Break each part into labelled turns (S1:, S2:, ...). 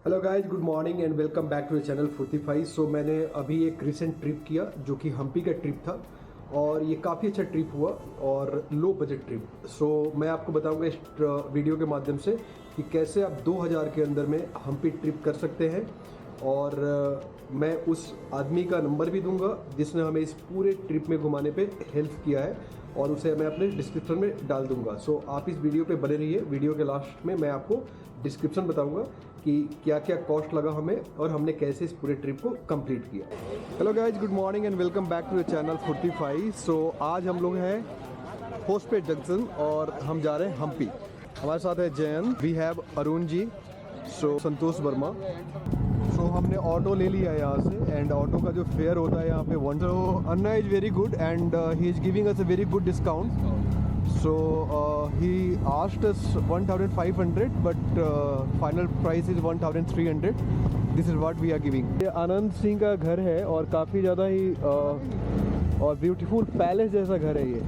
S1: Hello guys, good morning and welcome back to the channel 45। So मैंने अभी एक recent trip किया जो कि हम्पी का ट्रिप था और ये काफ़ी अच्छा ट्रिप हुआ और लो बजट ट्रिप। सो मैं आपको बताऊंगा इस वीडियो के माध्यम से कि कैसे आप 2000 के अंदर में हम्पी ट्रिप कर सकते हैं। और मैं उस आदमी का नंबर भी दूंगा जिसने हमें इस पूरे ट्रिप में घुमाने पे हेल्प किया है और उसे मैं अपने डिस्क्रिप्शन में डाल दूंगा। सो आप इस वीडियो पे बने रहिए। वीडियो के लास्ट में मैं आपको डिस्क्रिप्शन बताऊंगा कि क्या क्या कॉस्ट लगा हमें और हमने कैसे इस पूरे ट्रिप को कंप्लीट किया। Hello guys, good morning and welcome back to the channel 45। So आज हम लोग हैं होस्टपेट जंक्शन और हम जा रहे हैं हम्पी। हमारे साथ है जयन, वी हैव अरुण जी, सो संतोष वर्मा। सो हमने ऑटो ले लिया यहाँ से एंड ऑटो का जो फेयर होता है यहाँ पे one. So Anna is very good and he is giving us a very good discount. So he asked us 1,500, but final price is 1,300. This is what we are giving. ये आनंद सिंह का घर है और काफ़ी ज़्यादा ही और ब्यूटीफुल पैलेस जैसा घर है ये।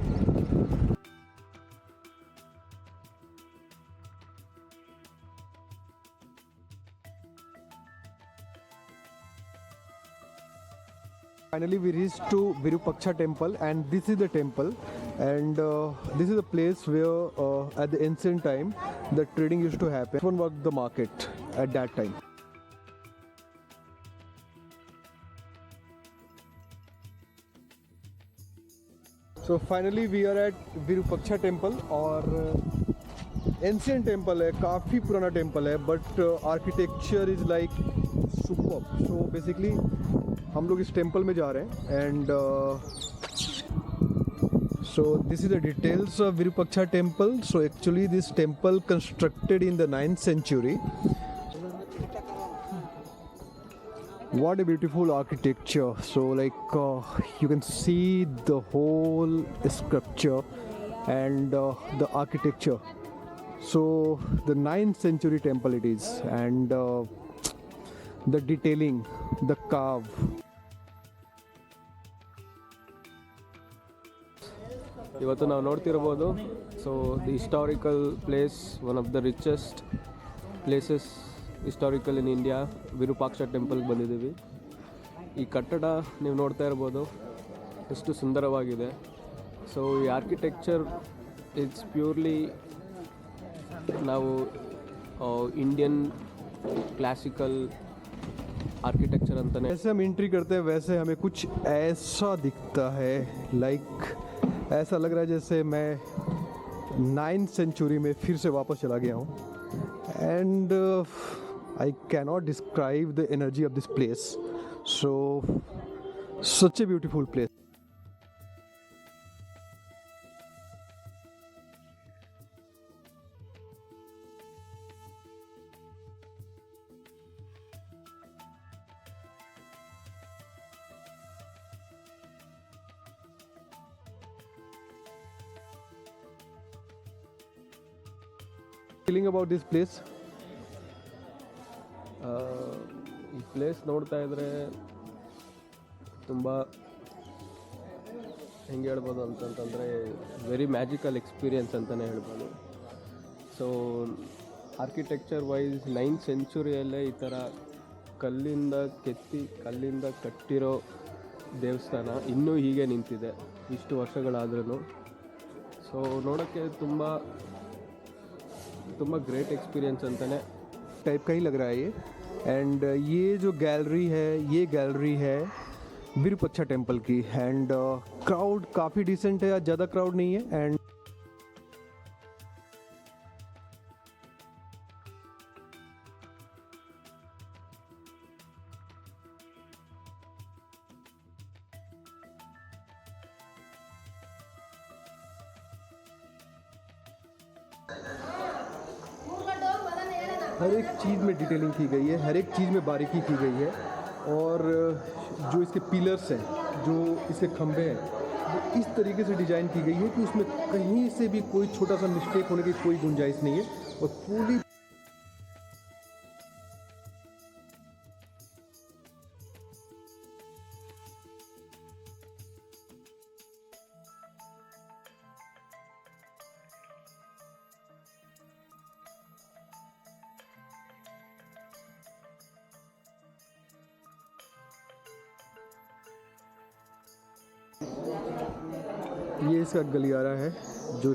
S1: Finally, we reached to Virupaksha temple, and this is the temple, and this is the place where, at the ancient time, the trading used to happen. This one was the market at that time. So finally, we are at Virupaksha temple, और ancient temple है, काफ़ी पुराना temple है, but architecture is like superb. So basically हम लोग इस temple में जा रहे हैं and so this is the details of Virupaksha temple. So actually this temple constructed in the 9th century. What a beautiful architecture. So like you can see the whole sculpture and the architecture. So the 9th century temple it is, and the detailing, the carve.
S2: ಇವತ್ತು ನಾವು ನೋಡ್ತಿರ್ಬೋದು. So the historical place, one of the richest places historical in India, Virupaksha ಟೆಂಪಲ್ಗೆ ಬಂದಿದ್ದೀವಿ. ಈ ಕಟ್ಟಡ ನೀವು ನೋಡ್ತಾ ಇರ್ಬೋದು ಎಷ್ಟು ಸುಂದರವಾಗಿದೆ. ಸೊ ಈ ಆರ್ಕಿಟೆಕ್ಚರ್ ಇಟ್ಸ್ ಪ್ಯೂರ್ಲಿ ನಾವು ಇಂಡಿಯನ್ क्लासिकल आर्किटेक्चर अंतने.
S1: जैसे हम एंट्री करते हैं वैसे हमें कुछ ऐसा दिखता है, लाइक ऐसा लग रहा है जैसे मैं 9th century में फिर से वापस चला गया हूँ. And I can not describe the energy of this place. So such a beautiful place. Feeling about this place?
S2: ಈ ಪ್ಲೇಸ್ ನೋಡ್ತಾ ಇದ್ದರೆ ತುಂಬ ಹೆಂಗೆ ಹೇಳ್ಬೋದು ಅಂತಂತಂದರೆ ವೆರಿ ಮ್ಯಾಜಿಕಲ್ ಎಕ್ಸ್ಪೀರಿಯನ್ಸ್ ಅಂತಲೇ ಹೇಳ್ಬೋದು. ಸೊ ಆರ್ಕಿಟೆಕ್ಚರ್ ವೈಸ್ 9th centuryಯಲ್ಲೇ ಈ ಥರ ಕಲ್ಲಿಂದ ಕಟ್ಟಿರೋ ದೇವಸ್ಥಾನ ಇನ್ನೂ ಹೀಗೆ ನಿಂತಿದೆ ಇಷ್ಟು ವರ್ಷಗಳಾದ್ರೂ. ಸೊ ನೋಡೋಕ್ಕೆ ತುಂಬ ग्रेट एक्सपीरियंस अंतने
S1: टाइप का ही लग रहा है ये. एंड ये जो गैलरी है, ये गैलरी है विरूपाक्षा टेम्पल की. एंड क्राउड काफ़ी डिसेंट है, ज़्यादा क्राउड नहीं है. एंड हर एक चीज़ में डिटेलिंग की गई है, हर एक चीज़ में बारीकी की गई है. और जो इसके पिलर्स हैं, जो इसके खंभे हैं, वो इस तरीके से डिज़ाइन की गई है कि उसमें कहीं से भी कोई छोटा सा मिस्टेक होने की कोई गुंजाइश नहीं है. और पूरी ये इसका गलियारा है। जो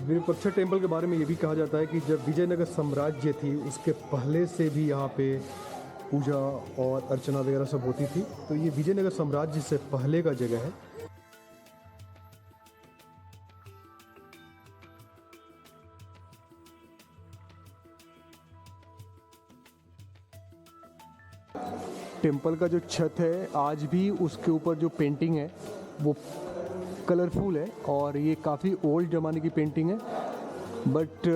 S1: विरूपाक्षा टेम्पल के बारे में ये भी कहा जाता है कि जब विजयनगर साम्राज्य थी उसके पहले से भी यहाँ पे पूजा और अर्चना वगैरह सब होती थी। तो ये विजयनगर साम्राज्य से पहले का जगह है। टेम्पल का जो छत है आज भी उसके ऊपर जो पेंटिंग है वो कलरफुल है और ये काफ़ी ओल्ड ज़माने की पेंटिंग है, बट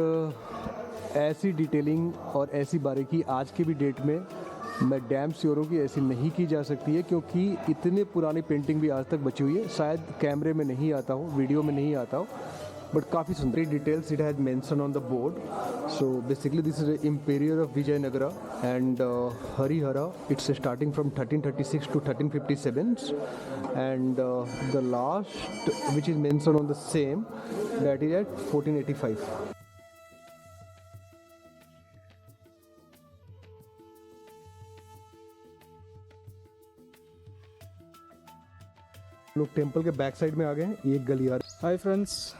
S1: ऐसी डिटेलिंग और ऐसी बारीकी आज के भी डेट में मैं डैम श्योर हूँ कि ऐसी नहीं की जा सकती है, क्योंकि इतने पुरानी पेंटिंग भी आज तक बची हुई है। शायद कैमरे में नहीं आता हो, वीडियो में नहीं आता हो, बट काफ़ी सुंदर details it has mention on the board. So basically this is imperial of Vijayanagara and Harihara. It's starting from 1336 to 1357 and the last which is mentioned on the same that is at 1485. लोग temple के back side में आ गए हैं। ये गलियारा।
S3: Hi friends,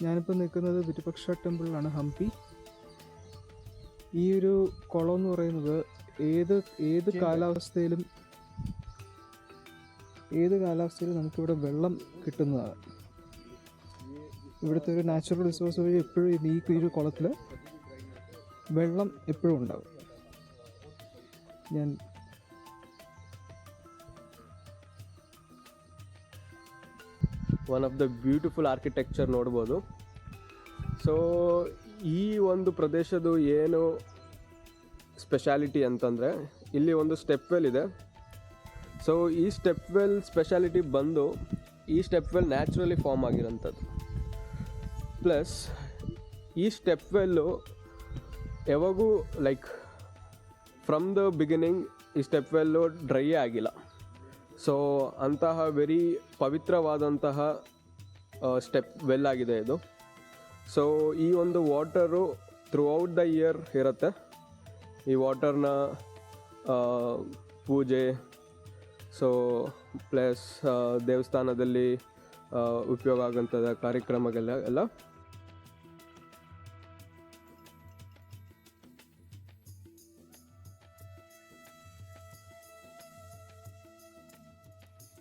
S3: ഞാനിപ്പോൾ നിൽക്കുന്നത് വിരുപക്ഷ ടെമ്പിളിലാണ്, ഹംപി. ഈ ഒരു കുളം എന്ന് പറയുന്നത് ഏത് കാലാവസ്ഥയിലും നമുക്കിവിടെ വെള്ളം കിട്ടുന്നതാണ്. ഇവിടുത്തെ ഒരു നാച്ചുറൽ റിസോഴ്സ് വഴി എപ്പോഴും ഈ ഒരു കുളത്തിൽ വെള്ളം എപ്പോഴും ഉണ്ടാകും. ഞാൻ
S2: one of the beautiful architecture ನೋಡ್ಬೋದು. ಸೊ ಈ ಒಂದು ಪ್ರದೇಶದ ಏನು ಸ್ಪೆಷಾಲಿಟಿ ಅಂತಂದರೆ ಇಲ್ಲಿ ಒಂದು ಸ್ಟೆಪ್ ವೆಲ್ ಇದೆ. ಸೊ ಈ ಸ್ಟೆಪ್ ವೆಲ್ ಸ್ಪೆಷಾಲಿಟಿ ಬಂದು ಈ ಸ್ಟೆಪ್ ವೆಲ್ ನ್ಯಾಚುರಲಿ ಫಾರ್ಮ್ ಆಗಿರೋಂಥದ್ದು. ಪ್ಲಸ್ ಈ ಸ್ಟೆಪ್ ವೆಲ್ಲು ಯಾವಾಗೂ ಲೈಕ್ ಫ್ರಮ್ ದ ಬಿಗಿನಿಂಗ್ ಈ ಸ್ಟೆಪ್ ವೆಲ್ಲು ಡ್ರೈಯೇ ಆಗಿಲ್ಲ. ಸೊ ಅಂತಹ ವೆರಿ ಪವಿತ್ರವಾದಂತಹ ಸ್ಟೆಪ್ ವೆಲ್ ಆಗಿದೆ ಇದು. ಸೊ ಈ ಒಂದು water through out the year ಇರುತ್ತೆ. ಈ ವಾಟರ್ನ ಪೂಜೆ, ಸೊ ಪ್ಲಸ್ ದೇವಸ್ಥಾನದಲ್ಲಿ ಉಪಯೋಗ ಆಗೋಂಥದ್ದು ಕಾರ್ಯಕ್ರಮಗೆಲ್ಲ ಎಲ್ಲ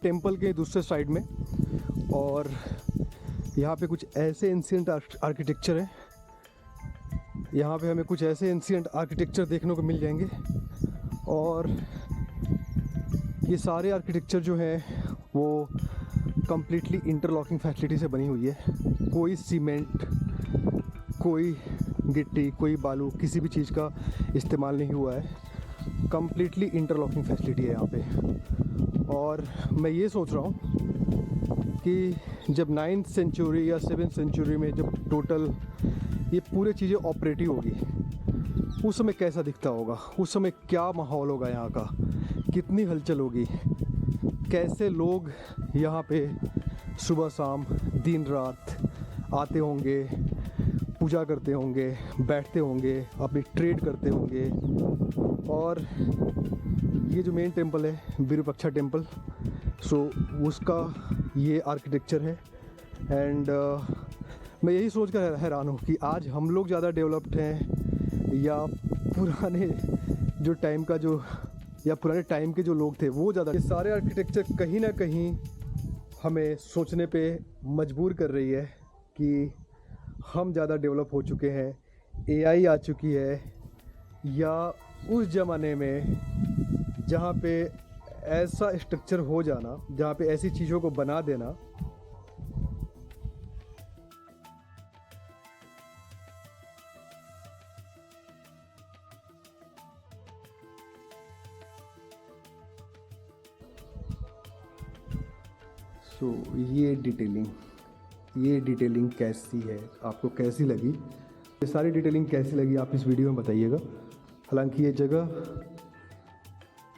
S1: टेम्पल के दूसरे साइड में। और यहाँ पे कुछ ऐसे एंशिएंट आर्किटेक्चर है, यहाँ पे हमें कुछ ऐसे एंशिएंट आर्किटेक्चर देखने को मिल जाएंगे। और ये सारे आर्किटेक्चर जो हैं वो कम्प्लीटली इंटरलॉकिंग फैसिलिटी से बनी हुई है। कोई सीमेंट, कोई गिट्टी, कोई बालू, किसी भी चीज़ का इस्तेमाल नहीं हुआ है। कम्प्लीटली इंटरलॉकिंग फैसिलिटी है यहाँ पे। और मैं ये सोच रहा हूँ कि जब 9th सेंचुरी या 7th सेंचुरी में जब टोटल ये पूरी चीज़ें ऑपरेटिव होगी उस समय कैसा दिखता होगा, उस समय क्या माहौल होगा यहाँ का, कितनी हलचल होगी, कैसे लोग यहाँ पे सुबह शाम दिन रात आते होंगे, पूजा करते होंगे, बैठते होंगे, अपनी ट्रेड करते होंगे। और ये जो मेन टेम्पल है विरूपाक्षा टेम्पल, सो उसका ये आर्किटेक्चर है। एंड मैं यही सोच कर हैरान हूँ कि आज हम लोग ज़्यादा डेवलप्ड हैं या पुराने जो टाइम का जो या पुराने टाइम के जो लोग थे वो ज़्यादा। ये सारे आर्किटेक्चर कहीं ना कहीं हमें सोचने पे मजबूर कर रही है कि हम ज़्यादा डेवलप हो चुके हैं, एआई आ चुकी है, या उस ज़माने में जहाँ पे ऐसा स्ट्रक्चर हो जाना, जहाँ पे ऐसी चीज़ों को बना देना। सो ये डिटेलिंग कैसी है, आपको कैसी लगी, ये सारी डिटेलिंग कैसी लगी आप इस वीडियो में बताइएगा। हालांकि ये जगह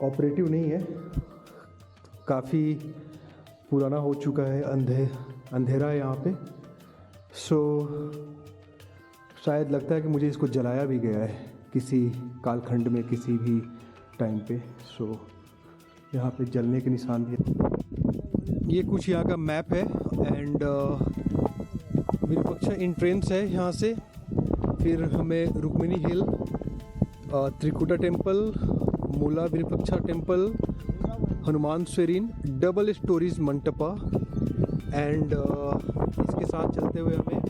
S1: ऑपरेटिव नहीं है, काफ़ी पुराना हो चुका है, अंधेरा है यहाँ पे। सो शायद लगता है कि मुझे इसको जलाया भी गया है किसी कालखंड में, किसी भी टाइम पे। सो यहाँ पे जलने के निशान भी है। ये कुछ यहाँ का मैप है एंड विरूपाक्षा एंट्रेंस है यहाँ से। फिर हमें Rukmini hill, Trikuta temple, Moola Virupaksha temple, Hanuman स्वेरिन, डबल स्टोरीज मंटपा एंड इसके साथ चलते हुए हमें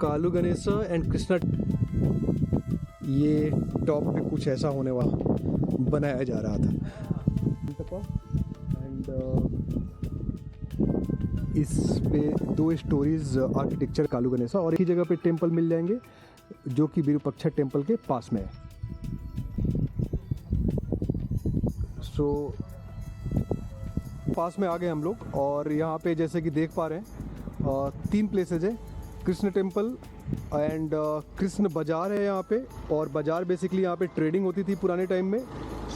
S1: कालू गणेशा एंड कृष्णा। ये टॉप पे कुछ ऐसा होने वाला बनाया जा रहा था मंटपा एंड इस पे 2 स्टोरीज आर्किटेक्चर कालू गणेशा और एक ही जगह पे टेम्पल मिल जाएंगे जो कि विरूपाक्षा टेम्पल के पास में है। सो पास में आ गए हम लोग और यहाँ पे जैसे कि देख पा रहे हैं 3 प्लेसेज है, कृष्ण टेम्पल एंड कृष्ण बाज़ार है यहाँ पे। और बाज़ार बेसिकली यहाँ पे ट्रेडिंग होती थी पुराने टाइम में,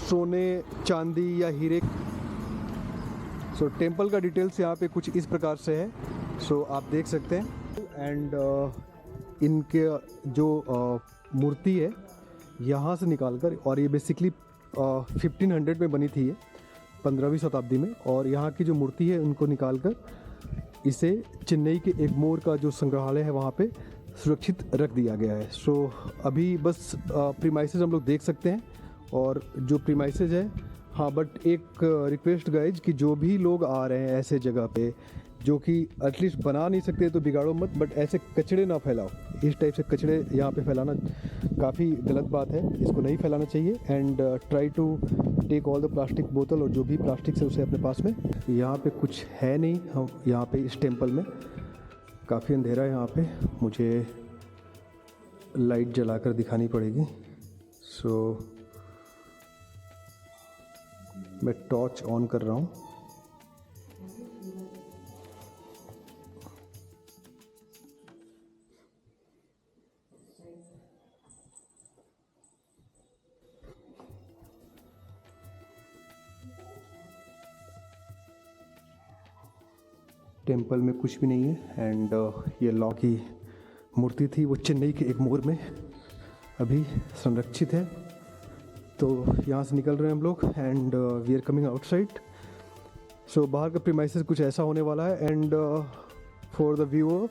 S1: सोने चांदी या हीरे। सो टेम्पल का डिटेल्स यहाँ पे कुछ इस प्रकार से है। सो आप देख सकते हैं एंड इनके जो मूर्ति है यहाँ से निकाल कर, और ये बेसिकली 1500 में बनी थी, ये 15वीं शताब्दी में। और यहाँ की जो मूर्ति है उनको निकाल कर इसे चेन्नई के एग्मोर का जो संग्रहालय है वहाँ पे सुरक्षित रख दिया गया है। सो अभी बस प्रीमाइसेस हम लोग देख सकते हैं और जो प्रीमाइसेस है, हाँ बट एक रिक्वेस्ट गाइज कि जो भी लोग आ रहे हैं ऐसे जगह पे जो कि एटलीस्ट बना नहीं सकते तो बिगाड़ो मत, बट ऐसे कचड़े ना फैलाओ। इस टाइप से कचड़े यहाँ पे फैलाना काफ़ी गलत बात है, इसको नहीं फैलाना चाहिए। And try to take all the plastic बोतल और जो भी प्लास्टिक है उसे अपने पास में। यहाँ पे कुछ है नहीं, हम यहाँ पे इस टेम्पल में काफ़ी अंधेरा है, यहाँ पे मुझे लाइट जलाकर दिखानी पड़ेगी। सो मैं टॉर्च ऑन कर रहा हूँ। टेम्पल में कुछ भी नहीं है एंड ये लॉ की मूर्ति थी, वो चेन्नई के एग्मोर में अभी संरक्षित है। तो यहाँ से निकल रहे हैं हम लोग and we are coming outside. So बाहर का प्रीमाइसेस कुछ ऐसा होने वाला है and for the viewer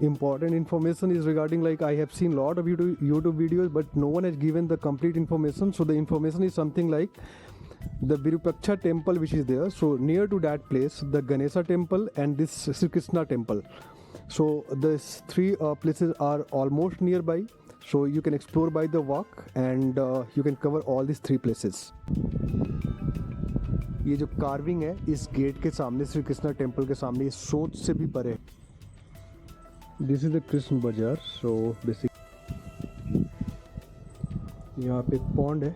S1: important information is regarding, like I have seen lot of YouTube videos but no one has given the complete information. So the information is something like the Virupaksha temple which is there, so near to that place the Ganesha temple and this Sri Krishna temple. So these 3 places are almost nearby, so you can explore by the walk and you can cover all these 3 places. ये जो carving है इस gate के सामने Shri Krishna temple के सामने, ये सोच से भी परे। दिस इज द कृष्ण बाजार। सो बेसिक यहाँ पे एक पॉन्ड है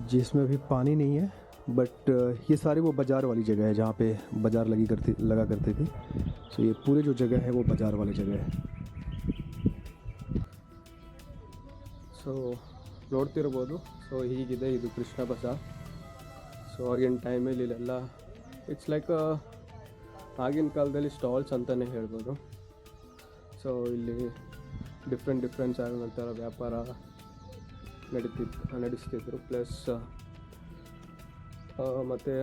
S1: जिसमें अभी पानी नहीं है, बट ये सारे वो बाज़ार वाली जगह है जहाँ पे बाज़ार लगा करते थे। सो ये पूरे जो जगह है वो बाज़ार वाली जगह है।
S2: ಸೊ ನೋಡ್ತಿರ್ಬೋದು, ಸೊ ಹೀಗಿದೆ ಇದು ಕೃಷ್ಣ ಬಜಾರ್. ಸೊ ಆಗಿನ ಟೈಮಲ್ಲಿ ಇಲ್ಲೆಲ್ಲ ಇಟ್ಸ್ ಲೈಕ್ ಆಗಿನ ಕಾಲದಲ್ಲಿ ಸ್ಟಾಲ್ಸ್ ಅಂತಲೇ ಹೇಳ್ಬೋದು. ಸೊ ಇಲ್ಲಿ ಡಿಫ್ರೆಂಟ್ ಆಗುವಂಥ ವ್ಯಾಪಾರ ನಡೆಸ್ತಿದ್ರು. ಪ್ಲಸ್ ಮತ್ತು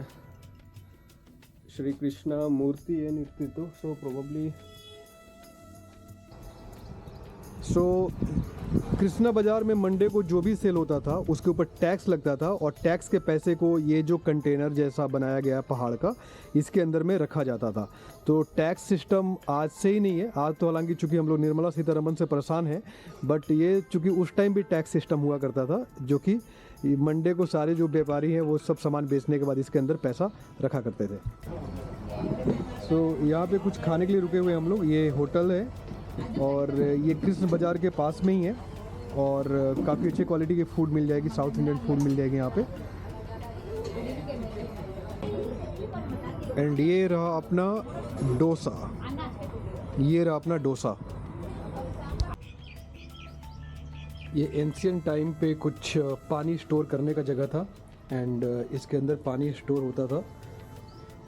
S2: ಶ್ರೀಕೃಷ್ಣ ಮೂರ್ತಿ ಏನಿರ್ತಿತ್ತು, ಸೊ ಪ್ರೊಬಬ್ಲಿ
S1: कृष्णा बाज़ार में मंडे को जो भी सेल होता था उसके ऊपर टैक्स लगता था और टैक्स के पैसे को ये जो कंटेनर जैसा बनाया गया पहाड़ का इसके अंदर में रखा जाता था। तो टैक्स सिस्टम आज से ही नहीं है, आज तो हालांकि चूँकि हम लोग निर्मला सीतारमण से परेशान हैं, बट ये चूँकि उस टाइम भी टैक्स सिस्टम हुआ करता था जो कि मंडे को सारे जो व्यापारी हैं वो सब सामान बेचने के बाद इसके अंदर पैसा रखा करते थे। सो यहाँ पे कुछ खाने के लिए रुके हुए हम लोग, ये होटल है और ये कृष्ण बाज़ार के पास में ही है और काफ़ी अच्छे क्वालिटी की फूड मिल जाएगी, साउथ इंडियन फूड मिल जाएगी यहाँ पे। एंड ये रहा अपना डोसा, ये रहा अपना डोसा। ये एंशियंट टाइम पे कुछ पानी स्टोर करने का जगह था एंड इसके अंदर पानी स्टोर होता था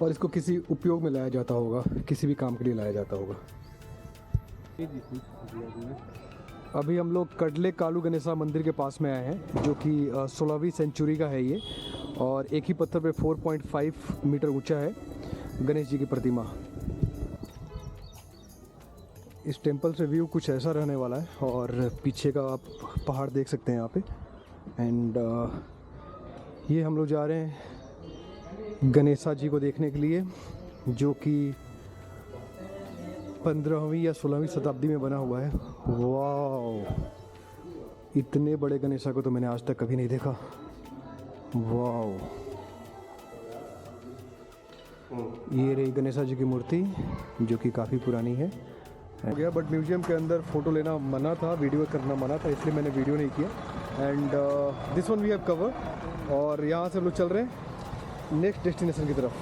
S1: और इसको किसी उपयोग में लाया जाता होगा, किसी भी काम के लिए लाया जाता होगा। अभी हम लोग कडले कालू गणेशा मंदिर के पास में आए हैं, जो कि 16वीं सेंचुरी का है ये, और एक ही पत्थर पे 4.5 मीटर ऊंचा है गणेश जी की प्रतिमा। इस टेंपल से व्यू कुछ ऐसा रहने वाला है, और पीछे का आप पहाड़ देख सकते हैं यहाँ पे। एंड ये हम लोग जा रहे हैं गणेशा जी को देखने के लिए, जो कि 15वीं या 16वीं शताब्दी में बना हुआ है। वाह, इतने बड़े गणेशा को तो मैंने आज तक कभी नहीं देखा। वाह, ये रही गणेशा जी की मूर्ति, जो कि काफ़ी पुरानी है। हो गया, बट म्यूजियम के अंदर फ़ोटो लेना मना था, वीडियो करना मना था, इसलिए मैंने वीडियो नहीं किया। And this one we have cover, और यहाँ से हम लोग चल रहे हैं नेक्स्ट डेस्टिनेशन की तरफ।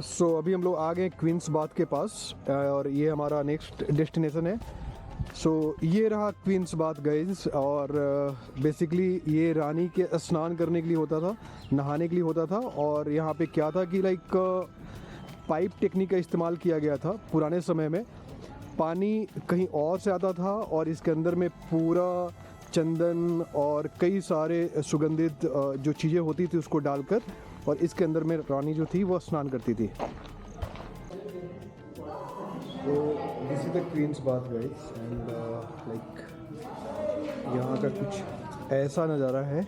S1: सो अभी हम लोग आ गए क्वींस बाथ के पास, और ये हमारा नेक्स्ट डेस्टिनेशन है। सो ये रहा क्वींस बाथ गाइस, और बेसिकली ये रानी के स्नान करने के लिए होता था, नहाने के लिए होता था। और यहाँ पे क्या था कि लाइक पाइप टेक्निक का इस्तेमाल किया गया था पुराने समय में। पानी कहीं और से आता था, और इसके अंदर में पूरा चंदन और कई सारे सुगंधित जो चीज़ें होती थी उसको डालकर, और इसके अंदर में रानी जो थी वो स्नान करती थी। तो this is the queen's bath guys, and like यहाँ का कुछ ऐसा नज़ारा है।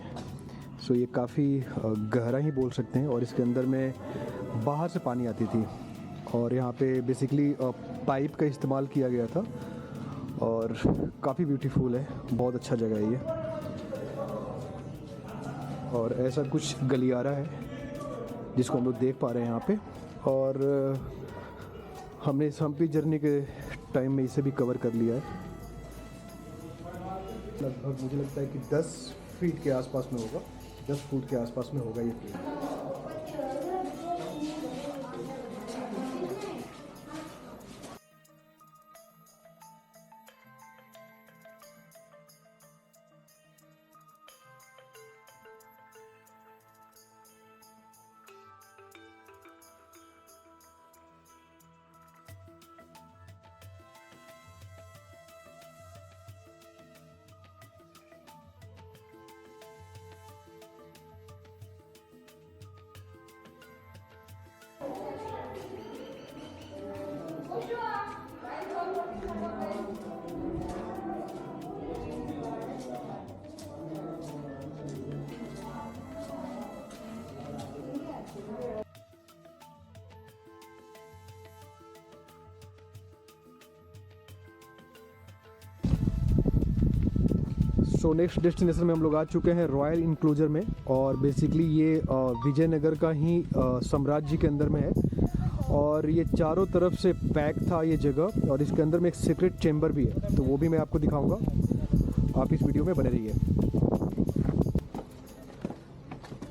S1: सो ये काफ़ी गहरा ही बोल सकते हैं, और इसके अंदर में बाहर से पानी आती थी, और यहाँ पे बेसिकली पाइप का इस्तेमाल किया गया था, और काफ़ी ब्यूटीफुल है, बहुत अच्छा जगह है ये। और ऐसा कुछ गलियारा है जिसको हम लोग देख पा रहे हैं यहाँ पे, और हमने इस हम्पी जर्नी के टाइम में इसे भी कवर कर लिया है। लगभग मुझे लगता है कि 10 फीट के आसपास में होगा, 10 फुट के आसपास में होगा ये फीट। सो नेक्स्ट डेस्टिनेशन में हम लोग आ चुके हैं रॉयल इंक्लोजर में, और बेसिकली ये विजयनगर का ही साम्राज्य के अंदर में है, और ये चारों तरफ से पैक था ये जगह, और इसके अंदर में एक सीक्रेट चेम्बर भी है, तो वो भी मैं आपको दिखाऊंगा। आप इस वीडियो में बने रहिए।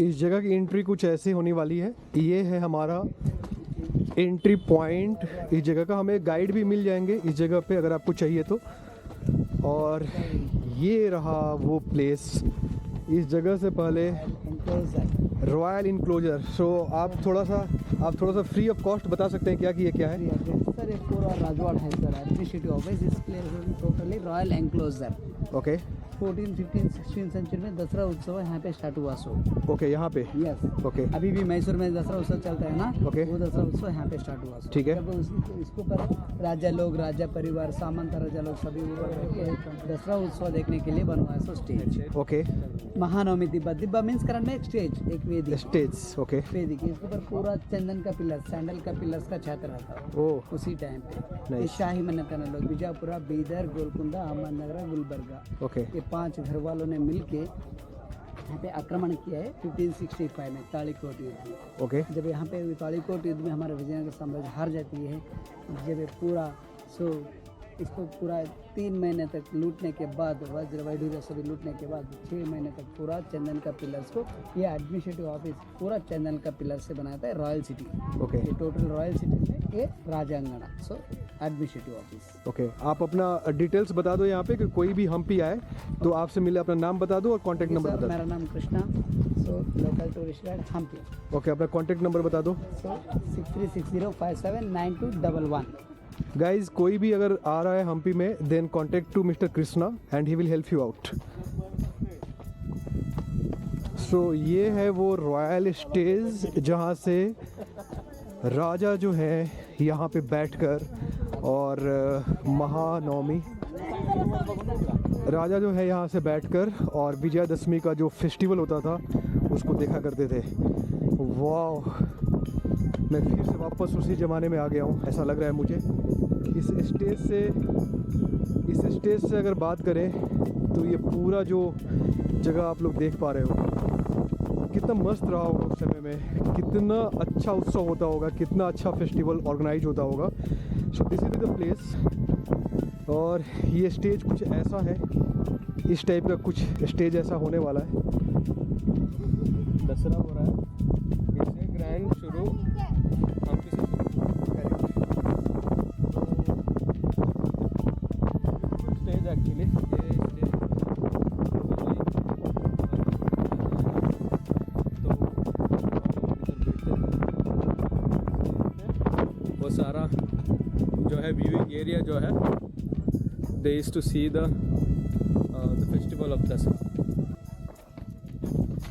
S1: इस जगह की एंट्री कुछ ऐसे होने वाली है। ये है हमारा एंट्री पॉइंट। इस जगह का हमें गाइड भी मिल जाएंगे इस जगह पे अगर आपको चाहिए तो। और ये रहा वो प्लेस, इस जगह से पहले रॉयल इंक्लोजर। सो आप थोड़ा सा फ्री ऑफ कॉस्ट बता सकते हैं क्या कि ये क्या है?
S4: सर ये पूरा राजवाड़ा है सर, एडमिनिस्ट्रेटिव ऑफिस। इस place totally royal enclosure.
S1: Okay
S4: 14, 15, 16 century में दसरा उत्सव यहाँ पे स्टार्ट हुआ। सो
S1: ओके, यहाँ पे
S4: यस
S1: ओके
S4: अभी भी मैसूर में दसरा उत्सव चलता है ना,
S1: ओके।
S4: वो दसरा उत्सव यहाँ पे स्टार्ट हुआ।
S1: ठीक है।
S4: जब इसको पर राजा लोग, राजा परिवार, सामंत राजा लोग सभी ऊपर करके दसरा उत्सव देखने के लिए बनवाया। So stage
S1: okay,
S4: Mahanavami Dibba, Dibba means current में एक स्टेज, एक वेदी,
S1: स्टेज ओके।
S4: वेदी की इसके ऊपर पूरा चंदन का पिलर, सैंडल का पिलर्स का छात्र रहता
S1: ओ
S4: उसी टाइम पे।
S1: Nice.
S4: ये शाही मन्नतन लोग बीजापुरा, बीदर, गोलकुंडा, अहमदनगर, गुलबर्गा,
S1: ओके
S4: ये 5 घर वालों ने मिलके यहाँ पे आक्रमण किया है 1565 में ताड़ीकोट युद्ध में।
S1: ओके
S4: जब यहाँ पे ताड़ीकोट युद्ध में हमारे विजयनगर साम्राज्य हार जाती है, जब ये पूरा इसको पूरा 3 महीने तक लूटने के बाद, वज्र वैढूर्य सभी लूटने के बाद 6 महीने तक पूरा चंदन का पिलर्स को, ये एडमिनिस्ट्रेटिव ऑफिस पूरा चंदन का पिलर से बनाता है रॉयल सिटी।
S1: ओके
S4: ये टोटल रॉयल सिटी में ये राजांगना, सो एडमिनिस्ट्रेटिव ऑफिस।
S1: ओके, आप अपना डिटेल्स बता दो यहाँ पे कि कोई भी हम्पी आए तो आपसे मिले, अपना नाम बता दो और कॉन्टैक्ट नंबर बता
S4: मेरा नाम Krishna, so local tourist guide Hampi.
S1: दो। ओके, अपना कॉन्टैक्ट नंबर बता दो।
S4: सो 6360579211।
S1: गाइज कोई भी अगर आ रहा है हम्पी में then contact to mister Krishna and he will help you out. So ये है वो रॉयल स्टेज जहाँ से राजा जो है यहाँ पे बैठकर और महानवमी राजा जो है यहाँ से बैठकर और विजयादशमी का जो फेस्टिवल होता था उसको देखा करते थे। वाह, मैं फिर से वापस उसी ज़माने में आ गया हूँ ऐसा लग रहा है मुझे। इस स्टेज से अगर बात करें तो ये पूरा जो जगह आप लोग देख पा रहे हो कितना मस्त रहा होगा उस समय में, कितना अच्छा उत्सव होता होगा, कितना अच्छा फेस्टिवल ऑर्गेनाइज होता होगा। So this is the place. और ये स्टेज कुछ ऐसा है, इस टाइप का कुछ स्टेज ऐसा होने वाला है।
S2: दसरा हो रहा है, इससे ग्रैंड शुरू हम्पी से स्टेज एक्चुअली वो सारा जो है व्यूइंग एरिया जो है they used to see the festival of Dasara.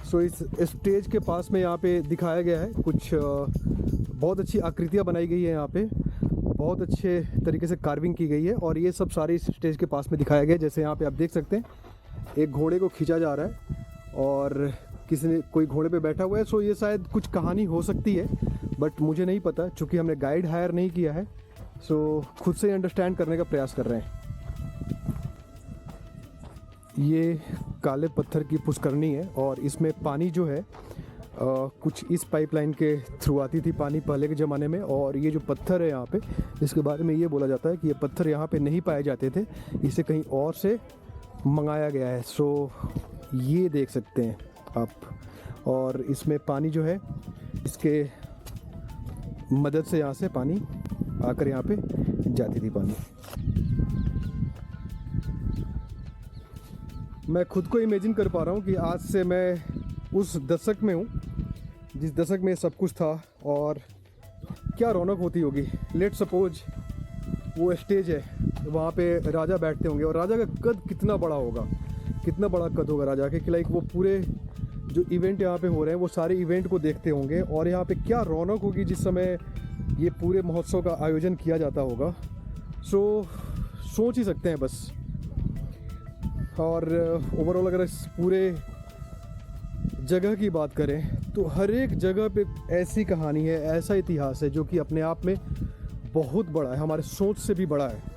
S1: So इस स्टेज के पास में यहाँ पे दिखाया गया है कुछ बहुत अच्छी आकृतियाँ बनाई गई है, यहाँ पे बहुत अच्छे तरीके से कार्विंग की गई है और ये सब सारे इस स्टेज के पास में दिखाया गया है। जैसे यहाँ पे आप देख सकते हैं एक घोड़े को खींचा जा रहा है और किसी ने कोई घोड़े पे बैठा हुआ है। सो ये शायद कुछ कहानी हो सकती है बट मुझे नहीं पता क्योंकि हमने गाइड हायर नहीं किया है। सो खुद से अंडरस्टैंड करने का प्रयास कर रहे हैं। ये काले पत्थर की पुष्करणी है और इसमें पानी जो है कुछ इस पाइपलाइन के थ्रू आती थी पानी पहले के ज़माने में। और ये जो पत्थर है यहाँ पे इसके बारे में ये बोला जाता है कि ये पत्थर यहाँ पे नहीं पाए जाते थे, इसे कहीं और से मंगाया गया है। सो ये देख सकते हैं आप। और इसमें पानी जो है इसके मदद से यहाँ से पानी आकर यहाँ पे जाती थी पानी। मैं खुद को इमेजिन कर पा रहा हूँ कि आज से मैं उस दशक में हूँ जिस दशक में सब कुछ था और क्या रौनक होती होगी। लेट सपोज वो स्टेज है, वहाँ पे राजा बैठते होंगे और राजा का कद कितना बड़ा होगा, कितना बड़ा कद होगा राजा के कि लाइक वो पूरे जो इवेंट यहाँ पे हो रहे हैं वो सारे इवेंट को देखते होंगे और यहाँ पे क्या रौनक होगी जिस समय ये पूरे महोत्सव का आयोजन किया जाता होगा। सो सोच ही सकते हैं बस। और ओवरऑल अगर इस पूरे जगह की बात करें तो हर एक जगह पे ऐसी कहानी है, ऐसा इतिहास है जो कि अपने आप में बहुत बड़ा है, हमारे सोच से भी बड़ा है।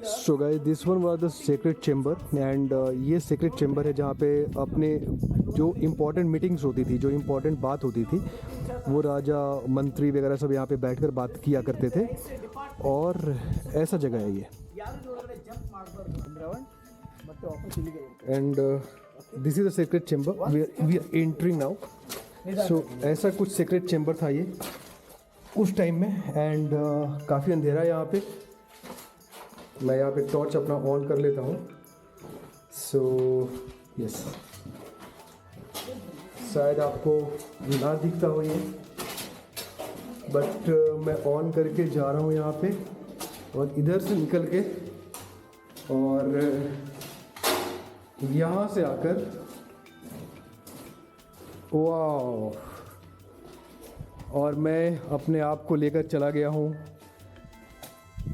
S1: So guys this one was the secret chamber and ये सीक्रेट चेम्बर है जहाँ पे अपने जो इम्पोर्टेंट मीटिंग्स होती थी, जो इम्पोर्टेंट बात होती थी वो राजा मंत्री वगैरह सब यहाँ पे बैठकर बात किया करते थे और ऐसा जगह है ये। And this is the secret chamber we are entering now. So ऐसा कुछ सीक्रेट चेम्बर था ये उस टाइम में एंड काफ़ी अंधेरा है यहाँ पे। मैं यहाँ पे टॉर्च अपना ऑन कर लेता हूँ। सो यस, शायद आपको ना दिखता हो ये बट मैं ऑन करके जा रहा हूँ यहाँ पे और इधर से निकल के और यहाँ से आकर वाह, और मैं अपने आप को लेकर चला गया हूँ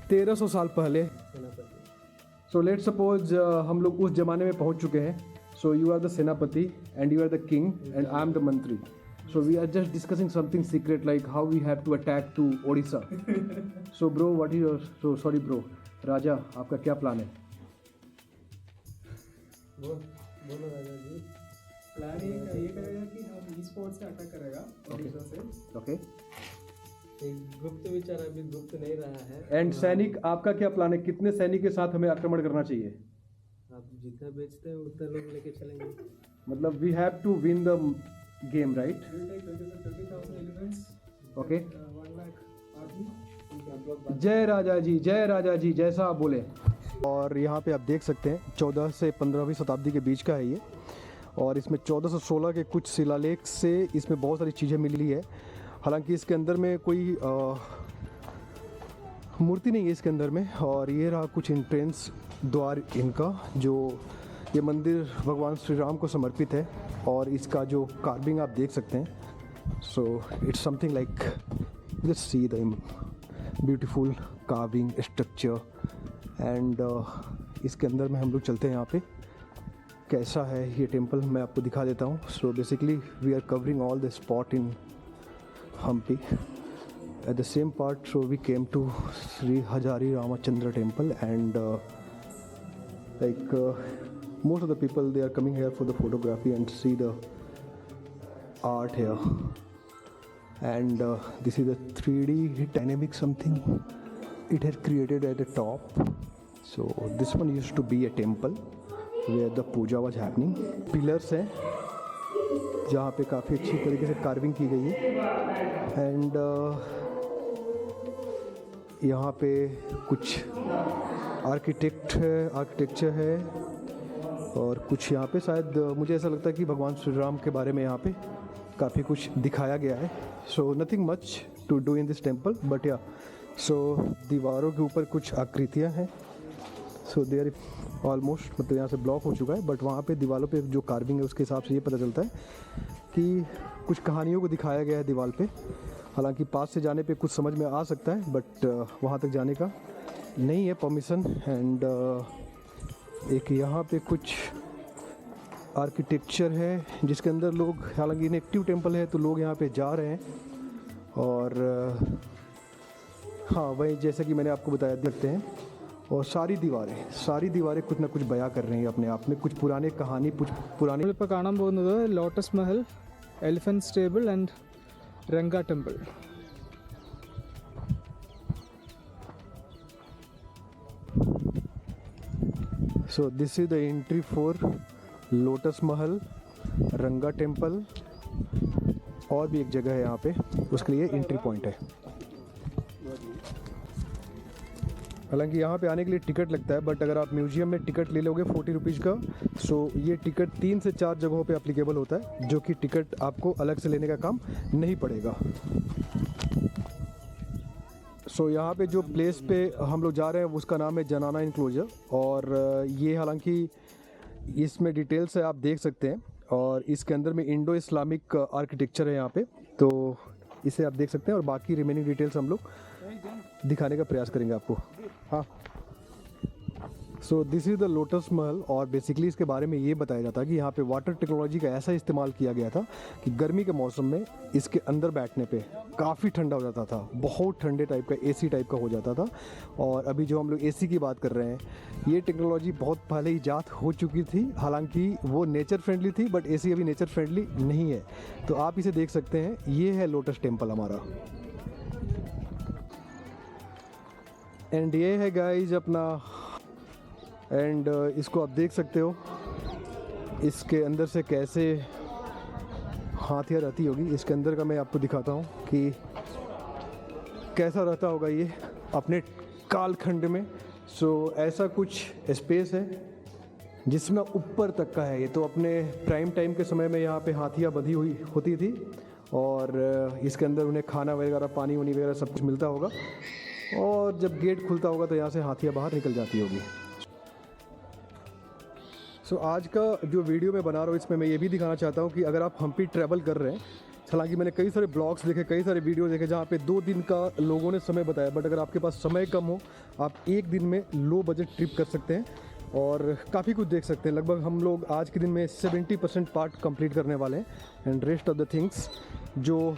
S1: 1300 साल पहले। सो लेट सपोज हम लोग उस ज़माने में पहुँच चुके हैं। सो यू आर द सेनापति and you are the king and I am the mantri. So we are just discussing something secret like how we have to attack to Odisha. So bro, what is your, so sorry bro, राजा आपका क्या plan है?
S3: बोलो राजा जी। Plan ये करेगा कि हम e-sport से attack करेगा ओडिशा से।
S1: ओके।
S3: एक गुप्त विचार अभी गुप्त नहीं रहा है।
S1: एंड सैनिक आपका क्या प्लान है? कितने सैनिक के साथ हमें आक्रमण करना चाहिए?
S3: आप जितना बेचते हैं उतना लोग लेके चलेंगे।
S1: मतलब we have to win the game right?
S3: 20,000 elements.
S1: Okay.
S3: 1 lakh आदमी।
S1: जय राजा जी, जय राजा जी, जैसा आप बोले। और यहाँ पे आप देख सकते हैं 14 से 15वीं शताब्दी के बीच का है ये और इसमें 1416 के कुछ शिलालेख से इसमें बहुत सारी चीज़ें मिली है हालांकि इसके अंदर में कोई मूर्ति नहीं है इसके अंदर में। और ये रहा कुछ एंट्रेंस द्वार इनका, जो ये मंदिर भगवान श्री राम को समर्पित है। और इसका जो कार्विंग आप देख सकते हैं, so it's something like just see the beautiful carving structure. And इसके अंदर में हम लोग चलते हैं। यहाँ पे कैसा है ये टेम्पल मैं आपको दिखा देता हूँ। So basically we are covering all the spot in Hampi at the same part. So we came to Sri Hajari Ramachandra temple, and most of the people, they are coming here for the photography and see the art here. And this is the 3D dynamic something it has created at the top. So this one used to be a temple where the puja was happening. Pillars हैं जहाँ पे काफ़ी अच्छी तरीके से carving की गई है। एंड यहाँ पे कुछ आर्किटेक्चर है, और कुछ यहाँ पे शायद मुझे ऐसा लगता है कि भगवान श्री राम के बारे में यहाँ पे काफ़ी कुछ दिखाया गया है। So nothing much to do in this temple, but yeah so दीवारों के ऊपर कुछ आकृतियाँ हैं। सो दे आर ऑलमोस्ट, मतलब यहाँ से ब्लॉक हो चुका है, बट वहाँ पे दीवारों पे जो कार्विंग है उसके हिसाब से ये पता चलता है कि कुछ कहानियों को दिखाया गया है दीवार पे। हालांकि पास से जाने पे कुछ समझ में आ सकता है, बट वहाँ तक जाने का नहीं है परमिशन। एंड एक यहाँ पे कुछ आर्किटेक्चर है जिसके अंदर लोग, हालांकि इनएक्टिव टेम्पल है तो लोग यहाँ पे जा रहे हैं। और हाँ, वही जैसा कि मैंने आपको बताया देखते हैं। और सारी दीवारें कुछ ना कुछ बयां कर रही हैं अपने आप में, कुछ पुराने कहानी, कुछ पुराने।
S3: ഇപ്പോൾ കാണാൻ പോകുന്നത് Lotus Mahal, elephant stable and Ranga temple.
S1: So this is the entry for Lotus Mahal, Ranga temple, और भी एक जगह है यहाँ पे, उसके लिए एंट्री पॉइंट है। हालांकि यहाँ पे आने के लिए टिकट लगता है, बट अगर आप म्यूजियम में टिकट ले लोगे 40 रुपीज़ का, सो ये टिकट 3 से 4 जगहों पे एप्लीकेबल होता है, जो कि टिकट आपको अलग से लेने का काम नहीं पड़ेगा। सो यहाँ पे जो प्लेस पे हम लोग जा रहे हैं उसका नाम है जनाना इनक्लोजर, और ये हालांकि इसमें डिटेल्स है आप देख सकते हैं, और इसके अंदर में इंडो इस्लामिक आर्किटेक्चर है यहाँ पे, तो इसे आप देख सकते हैं। और बाकी रिमेनिंग डिटेल्स हम लोग दिखाने का प्रयास करेंगे आपको। हाँ, सो दिस इज़ द लोटस महल, और बेसिकली इसके बारे में ये बताया जाता है कि यहाँ पे वाटर टेक्नोलॉजी का ऐसा इस्तेमाल किया गया था कि गर्मी के मौसम में इसके अंदर बैठने पे काफ़ी ठंडा हो जाता था, बहुत ठंडे टाइप का, एसी टाइप का हो जाता था। और अभी जो हम लोग एसी की बात कर रहे हैं, ये टेक्नोलॉजी बहुत पहले ईजाद हो चुकी थी, हालांकि वो नेचर फ्रेंडली थी, बट एसी अभी नेचर फ्रेंडली नहीं है। तो आप इसे देख सकते हैं, ये है लोटस टेम्पल हमारा। एंड ये है गाइज अपना, एंड इसको आप देख सकते हो, इसके अंदर से कैसे हाथियाँ रहती होगी। इसके अंदर का मैं आपको दिखाता हूँ कि कैसा रहता होगा ये अपने कालखंड में। सो ऐसा कुछ स्पेस है जिसमें ऊपर तक का है। ये तो अपने प्राइम टाइम के समय में यहाँ पे हाथियाँ बंधी हुई होती थी, और इसके अंदर उन्हें खाना वगैरह, पानी वानी वगैरह सब कुछ मिलता होगा, और जब गेट खुलता होगा तो यहाँ से हाथियाँ बाहर निकल जाती होगी। सो आज का जो वीडियो मैं बना रहा हूँ, इसमें मैं ये भी दिखाना चाहता हूँ कि अगर आप हम्पी ट्रैवल कर रहे हैं, हालांकि मैंने कई सारे ब्लॉग्स देखे, कई सारे वीडियो देखे जहाँ पे 2 दिन का लोगों ने समय बताया, बट अगर आपके पास समय कम हो, आप एक दिन में लो बजट ट्रिप कर सकते हैं और काफ़ी कुछ देख सकते हैं। लगभग हम लोग आज के दिन में 70% पार्ट कंप्लीट करने वाले हैं, and rest of the things जो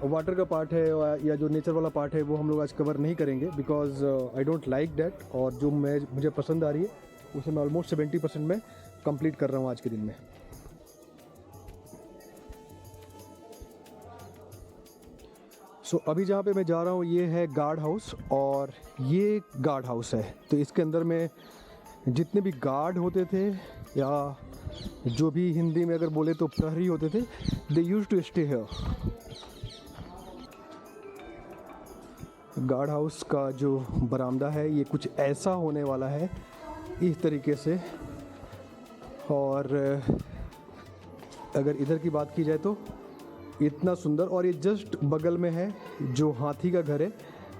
S1: वाटर का पार्ट है या जो नेचर वाला पार्ट है वो हम लोग आज कवर नहीं करेंगे, because I don't like that. और जो मुझे पसंद आ रही है उसे मैं ऑलमोस्ट 70% में कंप्लीट कर रहा हूँ आज के दिन में। सो अभी जहाँ पे मैं जा रहा हूँ ये है गार्ड हाउस, और ये गार्ड हाउस है। तो इसके अंदर में जितने भी गार्ड होते थे, या जो भी हिंदी में अगर बोले तो प्रहरी होते थे, they used to stay here. Guard house का जो बरामदा है ये कुछ ऐसा होने वाला है, इस तरीके से। और अगर इधर की बात की जाए तो इतना सुंदर, और ये जस्ट बगल में है जो हाथी का घर है,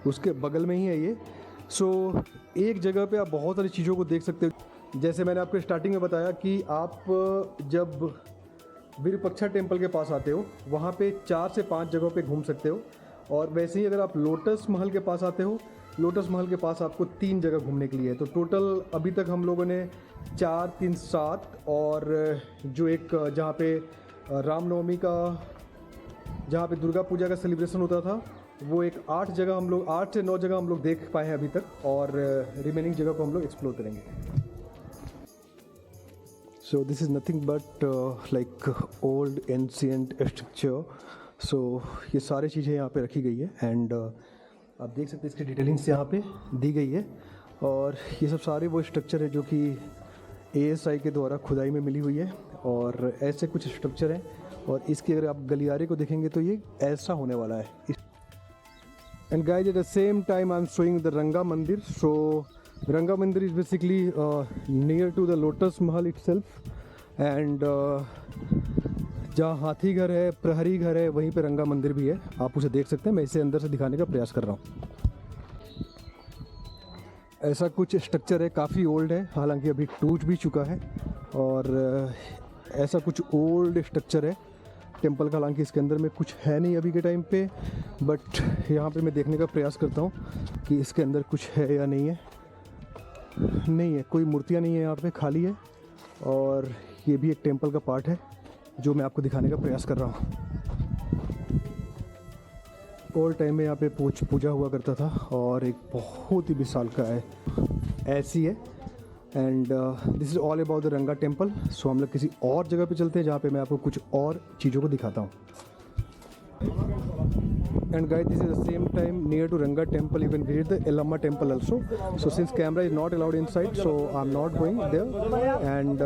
S1: उसके बगल में ही है ये। सो एक जगह पे आप बहुत सारी चीज़ों को देख सकते हो। जैसे मैंने आपको स्टार्टिंग में बताया कि आप जब विरूपाक्षा टेम्पल के पास आते हो वहाँ पे 4 से 5 जगहों पे घूम सकते हो, और वैसे ही अगर आप लोटस महल के पास आते हो, लोटस महल के पास आपको 3 जगह घूमने के लिए है। तो टोटल अभी तक हम लोगों ने 4, 3, 7 और जो एक जहाँ पे रामनवमी का, जहाँ पे दुर्गा पूजा का सेलिब्रेशन होता था, वो एक 8 जगह हम लोग, 8 से 9 जगह हम लोग देख पाए हैं अभी तक, और रिमेनिंग जगह को हम लोग एक्सप्लोर करेंगे। So this is nothing but like old ancient structure. So ये सारी चीज़ें यहाँ पे रखी गई है, एंड आप देख सकते हैं इसकी डिटेलिंग्स यहाँ पे दी गई है। और ये सब सारे वो स्ट्रक्चर है जो कि ASI के द्वारा खुदाई में मिली हुई है, और ऐसे कुछ स्ट्रक्चर हैं। और इसकी अगर आप गलियारे को देखेंगे तो ये ऐसा होने वाला है। And guys, at the same time I am showing the Ranga Mandir. So Ranga Mandir is basically near to the lotus Mahal itself, and जहाँ हाथी घर है, प्रहरी घर है, वहीं पे रंगा मंदिर भी है। आप उसे देख सकते हैं। मैं इसे अंदर से दिखाने का प्रयास कर रहा हूँ। ऐसा कुछ स्ट्रक्चर है, काफ़ी ओल्ड है, हालांकि अभी टूट भी चुका है। और ऐसा कुछ ओल्ड स्ट्रक्चर है टेम्पल का, हालांकि इसके अंदर में कुछ है नहीं अभी के टाइम पे, बट यहाँ पे मैं देखने का प्रयास करता हूँ कि इसके अंदर कुछ है या नहीं है। नहीं है, कोई मूर्तियाँ नहीं है यहाँ पे, खाली है। और ये भी एक टेम्पल का पार्ट है जो मैं आपको दिखाने का प्रयास कर रहा हूँ। ओल्ड टाइम में यहाँ पे पूजा हुआ करता था, और एक बहुत ही विशाल का है, ऐसी है। And this is all about the रंगा टेम्पल। सो हम लोग किसी और जगह पे चलते हैं जहाँ पे मैं आपको कुछ और चीज़ों को दिखाता हूँ। And guys, this is the same time near to Ranga temple. You can visit the Elamma temple also. So since camera is not allowed inside, so I'm not going there. And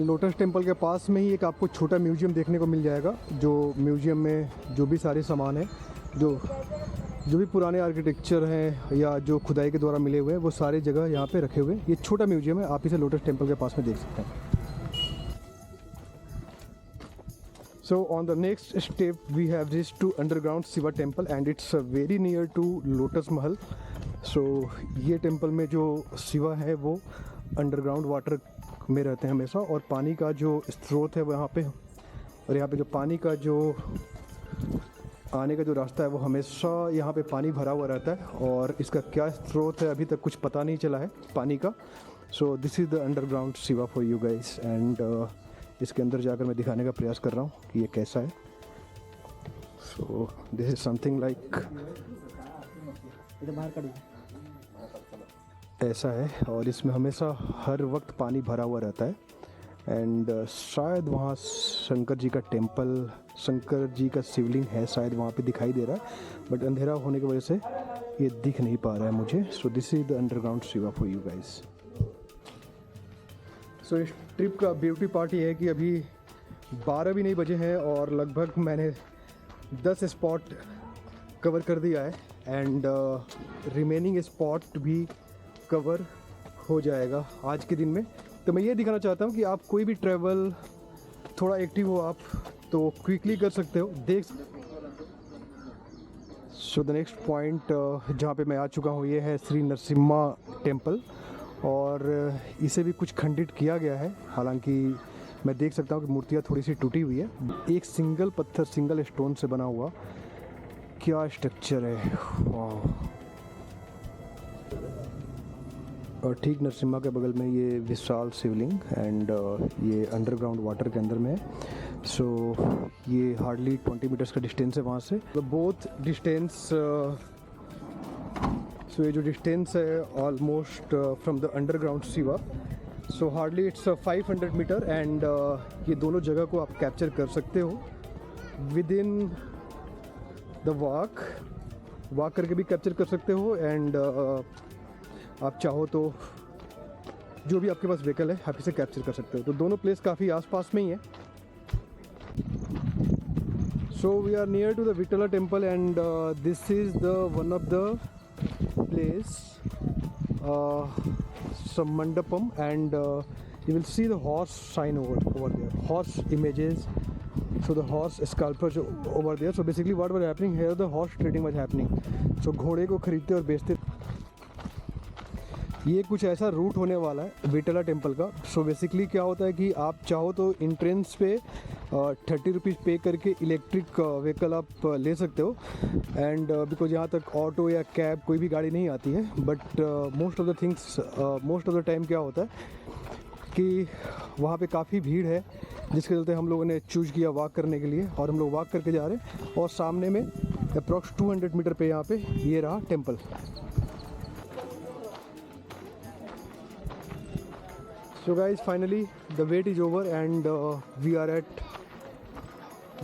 S1: lotus temple के पास में ही एक आपको छोटा museum देखने को मिल जाएगा, जो museum में जो भी सारे सामान हैं, जो भी पुराने आर्किटेक्चर हैं या जो खुदाई के द्वारा मिले हुए हैं, वो सारे जगह यहाँ पे रखे हुए हैं। ये छोटा म्यूजियम है, आप इसे लोटस टेम्पल के पास में देख सकते हैं। So on the next step we have reached to underground Shiva temple, and it's very near to Lotus Mahal. So ये टेम्पल में जो शिवा है वो अंडरग्राउंड वाटर में रहते हैं हमेशा, और पानी का जो स्रोत है वो यहाँ पे, और यहाँ पे जो पानी का जो आने का जो रास्ता है वो हमेशा यहाँ पे पानी भरा हुआ रहता है, और इसका क्या स्रोत है अभी तक कुछ पता नहीं चला है पानी का। सो this is the underground Shiva for you guys, and इसके अंदर जाकर मैं दिखाने का प्रयास कर रहा हूँ कि ये कैसा है। So this is something like ऐसा है, और इसमें हमेशा हर वक्त पानी भरा हुआ रहता है। एंड शायद वहाँ शंकर जी का टेम्पल, शंकर जी का शिवलिंग है शायद वहाँ पे दिखाई दे रहा है, बट अंधेरा होने की वजह से ये दिख नहीं पा रहा है मुझे। So this is the underground Shiva for you guys. So इस ट्रिप का ब्यूटी पार्ट ये है कि अभी 12 भी नहीं बजे हैं, और लगभग मैंने 10 स्पॉट कवर कर दिया है, एंड रिमेनिंग स्पॉट भी कवर हो जाएगा आज के दिन में। तो मैं ये दिखाना चाहता हूँ कि आप कोई भी ट्रैवल थोड़ा एक्टिव हो आप तो क्विकली कर सकते हो, देख। सो द नेक्स्ट पॉइंट जहाँ पे मैं आ चुका हूँ ये है श्री नरसिम्हा टेम्पल, और इसे भी कुछ खंडित किया गया है। हालांकि मैं देख सकता हूँ कि मूर्तियाँ थोड़ी सी टूटी हुई है। एक सिंगल पत्थर, सिंगल स्टोन से बना हुआ क्या स्ट्रक्चर है, वाह। और ठीक नरसिम्हा के बगल में ये विशाल शिवलिंग, एंड ये अंडरग्राउंड वाटर के अंदर में है। सो ये हार्डली 20 मीटर्स का डिस्टेंस है वहाँ से। बोथ डिस्टेंस, सो ये जो डिस्टेंस है almost from the underground Shiva, so hardly it's 500 metre, and ये दोनों जगह को आप कैप्चर कर सकते हो विद इन द वॉक करके भी कैप्चर कर सकते हो, एंड आप चाहो तो जो भी आपके पास व्हीकल है आप इसे कैप्चर कर सकते हो। तो दोनों प्लेस काफ़ी आसपास में ही है। So we are near to the Vitthala temple, and this is the one of the place, some mandapam, and you will see the horse sign over there, horse images. So the horse sculptures over there. So basically what was happening here, the horse trading was happening. So घोड़े को खरीदते और बेचते। ये कुछ ऐसा root होने वाला है विटला टेम्पल का। सो बेसिकली क्या होता है कि आप चाहो तो एंट्रेंस पे 30 रुपीज़ पे करके इलेक्ट्रिक व्हीकल आप ले सकते हो। एंड बिकॉज यहाँ तक ऑटो या कैब कोई भी गाड़ी नहीं आती है। But most of the time क्या होता है कि वहाँ पे काफ़ी भीड़ है, जिसके चलते हम लोगों ने चूज़ किया वॉक करने के लिए, और हम लोग वॉक करके जा रहे हैं। और सामने में अप्रॉक्स 200 मीटर पे यहाँ पे ये रहा temple. So guys, finally the wait is over and we are at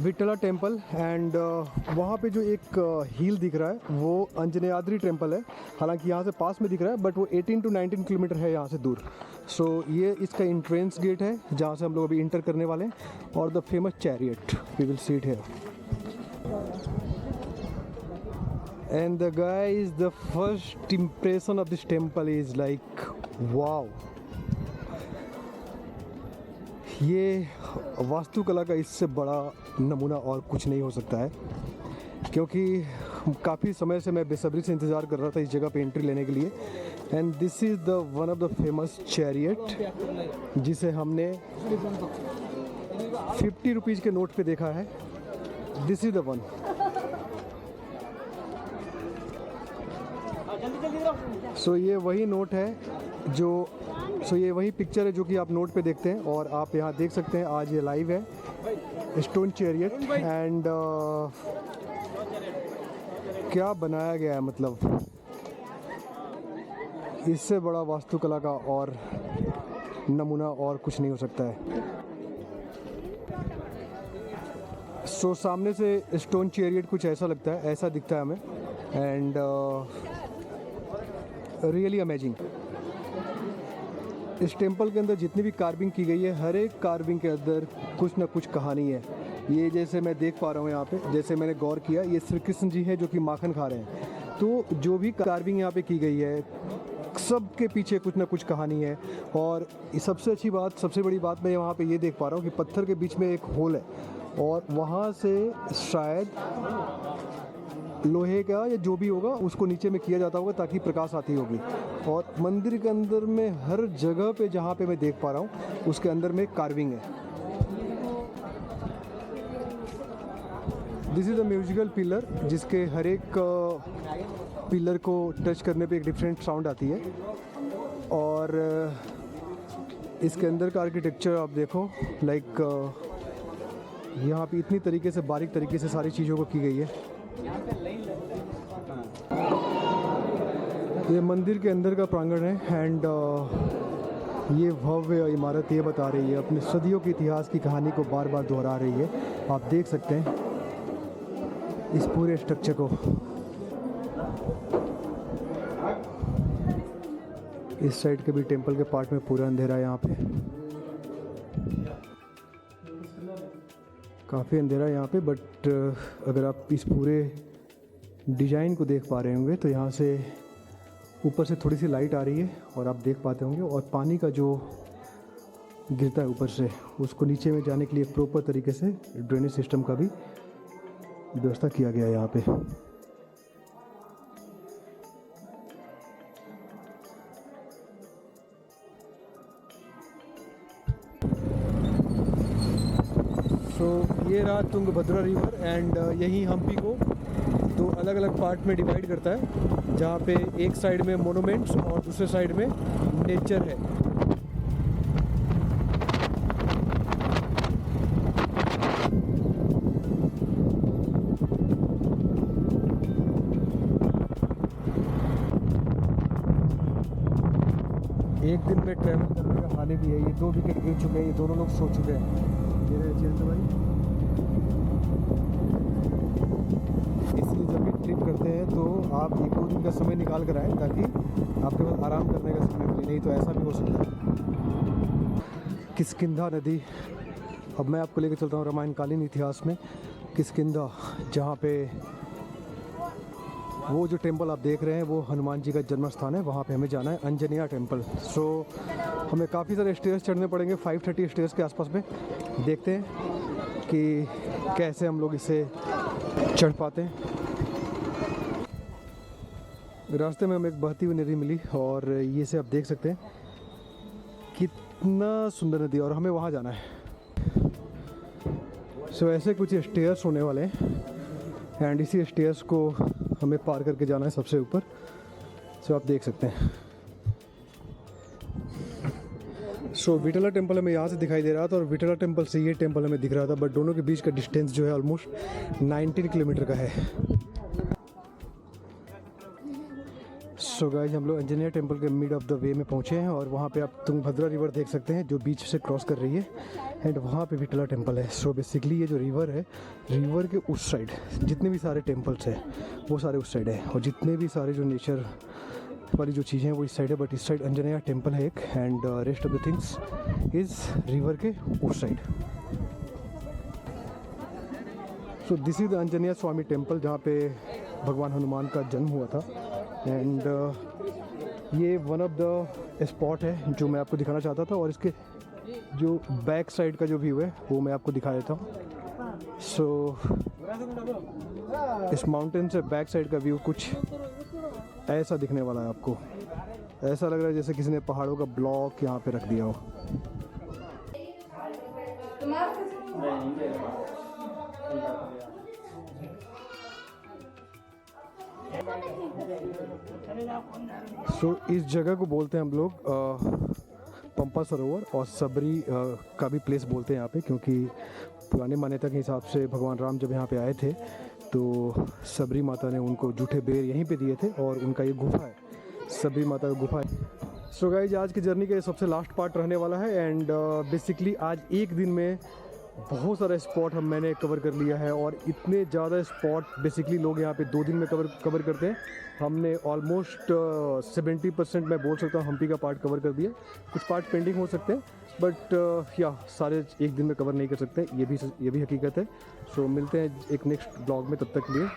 S1: Vitthala temple. And वहाँ पे जो एक हिल दिख रहा है वो अंजनेयाद्री टेम्पल है। हालांकि यहाँ से पास में दिख रहा है बट वो 18 to 19 किलोमीटर है यहाँ से दूर। सो ये इसका एंट्रेंस गेट है जहाँ से हम लोग अभी इंटर करने वाले हैं। और the famous chariot we will see it here. And the guys, the first impression of this temple is like wow. ये वास्तुकला का इससे बड़ा नमूना और कुछ नहीं हो सकता है, क्योंकि काफ़ी समय से मैं बेसब्री से इंतज़ार कर रहा था इस जगह पे एंट्री लेने के लिए। And this is the one of the famous chariot जिसे हमने 50 रुपीज़ के नोट पे देखा है। This is the one. So ये वही नोट है जो ये वही पिक्चर है जो कि आप नोट पे देखते हैं। और आप यहाँ देख सकते हैं आज ये लाइव है स्टोन चैरियट। एंड क्या बनाया गया है, मतलब इससे बड़ा वास्तुकला का और नमूना और कुछ नहीं हो सकता है। सो सामने से स्टोन चैरियट कुछ ऐसा लगता है, ऐसा दिखता है हमें। And really amazing. इस टेम्पल के अंदर जितनी भी कार्विंग की गई है, हर एक कार्विंग के अंदर कुछ ना कुछ कहानी है। ये जैसे मैं देख पा रहा हूँ यहाँ पे, जैसे मैंने गौर किया, ये श्री कृष्ण जी हैं जो कि माखन खा रहे हैं। तो जो भी कार्विंग यहाँ पे की गई है, सब के पीछे कुछ ना कुछ कहानी है। और सबसे अच्छी बात, सबसे बड़ी बात मैं वहाँ पे ये देख पा रहा हूँ कि पत्थर के बीच में एक होल है और वहाँ से शायद लोहे का या जो भी होगा उसको नीचे में किया जाता होगा ताकि प्रकाश आती होगी। और मंदिर के अंदर में हर जगह पे जहाँ पे मैं देख पा रहा हूँ उसके अंदर में कार्विंग है। This is a musical pillar जिसके हर एक पिलर को टच करने पे एक डिफरेंट साउंड आती है। और इसके अंदर का आर्किटेक्चर आप देखो, लाइक यहाँ पे इतनी तरीके से बारीक तरीके से सारी चीज़ों को की गई है। ये मंदिर के अंदर का प्रांगण है। एंड ये भव्य इमारत ये बता रही है, अपने सदियों के इतिहास की कहानी को बार बार दोहरा रही है। आप देख सकते हैं इस पूरे स्ट्रक्चर को। इस साइड के भी टेम्पल के पार्ट में पूरा अंधेरा है। यहाँ पे काफ़ी अंधेरा है यहाँ पे। बट अगर आप इस पूरे डिज़ाइन को देख पा रहे होंगे तो यहाँ से ऊपर से थोड़ी सी लाइट आ रही है और आप देख पाते होंगे। और पानी का जो गिरता है ऊपर से, उसको नीचे में जाने के लिए प्रॉपर तरीके से ड्रेनेज सिस्टम का भी व्यवस्था किया गया है यहाँ पे। तो ये रहा तुंगभद्रा रिवर। एंड यही हम्पी को दो अलग अलग पार्ट में डिवाइड करता है, जहाँ पे एक साइड में मोनूमेंट्स और दूसरे साइड में नेचर है। एक दिन में ट्रैवल करने का हानि भी है। ये 2 विकेट गिर चुके हैं, ये दोनों लोग सो चुके हैं। ये रहे जयंत भाई। इसलिए जब भी ट्रिप करते हैं तो आप 1-2 दिन का समय निकाल कर आएँ ताकि आपके पास आराम करने का समय मिले, नहीं तो ऐसा भी हो सकता है। किष्किंधा नदी, अब मैं आपको लेकर चलता हूँ रामायणकालीन इतिहास में। किष्किंधा, जहाँ पे वो जो टेंपल आप देख रहे हैं वो हनुमान जी का जन्म स्थान है, वहाँ पे हमें जाना है, अंजनेया टेंपल। सो हमें काफ़ी सारे स्टेयर्स चढ़ने पड़ेंगे, 530 स्टेयर्स के आसपास में। देखते हैं कि कैसे हम लोग इसे चढ़ पाते हैं। रास्ते में हमें एक बहती हुई नदी मिली और ये से आप देख सकते हैं कितना सुंदर नदी, और हमें वहाँ जाना है। सो ऐसे कुछ स्टेयर्स होने वाले हैं एंड इसी स्टेयर्स को हमें पार करके जाना है सबसे ऊपर। सो आप देख सकते हैं। सो विठला टेंपल हमें यहाँ से दिखाई दे रहा था और विठला टेंपल से ये टेंपल हमें दिख रहा था, बट दोनों के बीच का डिस्टेंस जो है ऑलमोस्ट 19 किलोमीटर का है। सो गाइस, हम लोग अंजनेया टेंपल के मिड ऑफ द वे में पहुँचे हैं और वहाँ पे आप तुंगभद्रा रिवर देख सकते हैं जो बीच से क्रॉस कर रही है एंड वहाँ पे विठला टेंपल है। सो बेसिकली ये जो रिवर है, रिवर के उस साइड जितने भी सारे टेंपल्स हैं वो सारे उस साइड है, और जितने भी सारे जो नेचर वाली जो चीज़ें हैं वो इस साइड है, बट इस साइड अंजनेया टेंपल है एक, and rest of the things is river के उस साइड। So this is the Anjaneya Swami temple जहाँ पे भगवान हनुमान का जन्म हुआ था, एंड ये वन ऑफ द स्पॉट है जो मैं आपको दिखाना चाहता था, और इसके जो बैक साइड का जो व्यू है वो मैं आपको दिखा देता हूँ। सो इस माउंटेन से बैक साइड का व्यू कुछ ऐसा दिखने वाला है आपको। ऐसा लग रहा है जैसे किसी ने पहाड़ों का ब्लॉक यहाँ पे रख दिया हो। सो इस जगह को बोलते हैं हम लोग पंपा सरोवर, और सबरी का भी प्लेस बोलते हैं यहाँ पे, क्योंकि पुराने मान्यता के हिसाब से भगवान राम जब यहाँ पे आए थे तो सबरी माता ने उनको जूठे बेर यहीं पे दिए थे, और उनका ये गुफा है, सबरी माता का गुफा है। सो गाइस, आज की जर्नी का ये सबसे लास्ट पार्ट रहने वाला है, एंड बेसिकली आज एक दिन में बहुत सारा स्पॉट मैंने कवर कर लिया है, और इतने ज़्यादा स्पॉट बेसिकली लोग यहाँ पे 2 दिन में कवर करते हैं। हमने ऑलमोस्ट 70% मैं बोल सकता हूँ हम्पी का पार्ट कवर कर दिया। कुछ पार्ट पेंडिंग हो सकते हैं, बट या सारे एक दिन में कवर नहीं कर सकते, ये भी हकीकत है। सो मिलते हैं एक नेक्स्ट ब्लॉग में, तब तक के लिए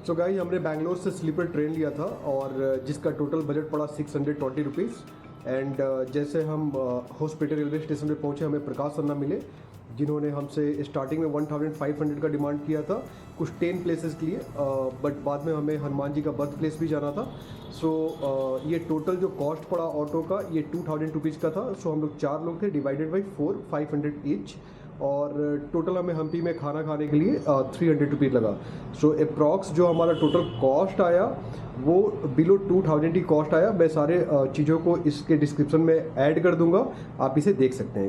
S1: सो गाइस, हमने बैंगलोर से स्लीपर ट्रेन लिया था और जिसका टोटल बजट पड़ा 620 रुपीज़। एंड जैसे हम हॉस्पिटल रेलवे स्टेशन पे पहुंचे, हमें प्रकाश अन्ना मिले जिन्होंने हमसे स्टार्टिंग में 1500 का डिमांड किया था कुछ 10 प्लेसेस के लिए, बट बाद में हमें हनुमान जी का बर्थ प्लेस भी जाना था। सो ये टोटल जो कॉस्ट पड़ा ऑटो का, ये 2000 रुपीज़ का था। सो हम लोग 4 लोग थे, डिवाइडेड बाई 4, 500 ईच, और टोटल हमें हम्पी में खाना खाने के लिए 300 रुपीज़ लगा। सो अप्रॉक्स जो हमारा टोटल कॉस्ट आया वो बिलो 2000 ही कॉस्ट आया। मैं सारे चीज़ों को इसके डिस्क्रिप्शन में ऐड कर दूंगा, आप इसे देख सकते हैं।